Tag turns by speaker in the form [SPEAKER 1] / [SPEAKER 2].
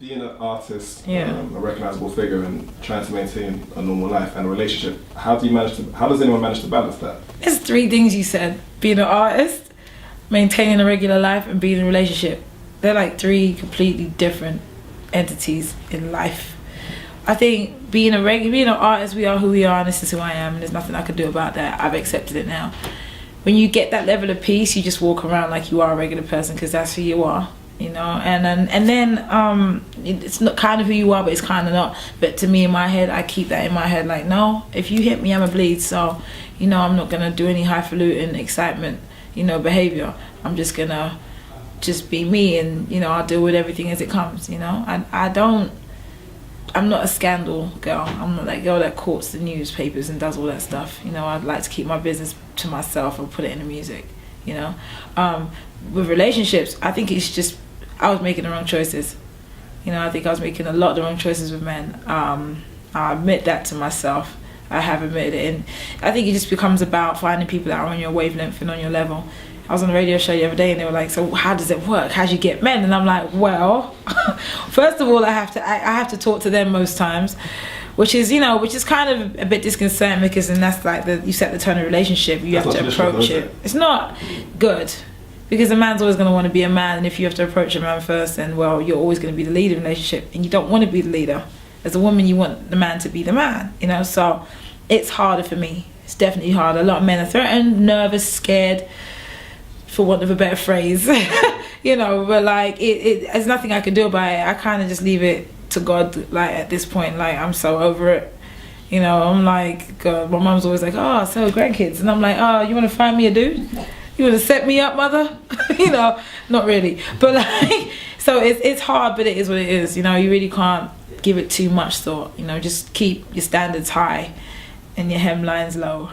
[SPEAKER 1] being an artist,
[SPEAKER 2] Yeah.
[SPEAKER 1] a recognizable figure, and trying to maintain a normal life and a relationship, how does anyone manage to balance that?
[SPEAKER 2] There's three things you said: being an artist, maintaining a regular life, and being in a relationship. They're like three completely different entities in life. I think being an artist, we are who we are, and this is who I am, and there's nothing I can do about that. I've accepted it now. When you get that level of peace, you just walk around like you are a regular person, because that's who you are, you know. And then it's not kind of who you are, but it's kind of not. But to me, in my head, I keep that in my head, like, no, if you hit me, I'ma bleed. So, you know, I'm not gonna do any highfalutin excitement, you know, behavior. I'm just gonna be me, and, you know, I'll deal with everything as it comes, you know. I'm not a scandal girl. I'm not that girl that courts the newspapers and does all that stuff. You know, I'd like to keep my business to myself and put it in the music, you know. With relationships, I think it's just, I was making the wrong choices. You know, I think I was making a lot of the wrong choices with men. I admit that to myself. I have admitted it. And I think it just becomes about finding people that are on your wavelength and on your level. I was on a radio show the other day, and they were like, so how does it work? How do you get men? And I'm like, well, first of all, I have to talk to them most times, which is kind of a bit disconcerting, because then that's like you set the tone of relationship. You have to approach it. It's not good, because a man's always going to want to be a man, and if you have to approach a man first, then, well, you're always going to be the leader in the relationship, and you don't want to be the leader. As a woman, you want the man to be the man, you know. So it's harder for me. It's definitely harder. A lot of men are threatened, nervous, scared, for want of a better phrase, you know, but like there's nothing I can do about it. I kind of just leave it to God, like, at this point. Like, I'm so over it, you know. I'm like, God, my mom's always like, oh, so grandkids, and I'm like, oh, you want to find me a dude? You want to set me up, mother? You know, not really, but like, so it's hard, but it is what it is, you know. You really can't give it too much thought, you know. Just keep your standards high and your hemlines low.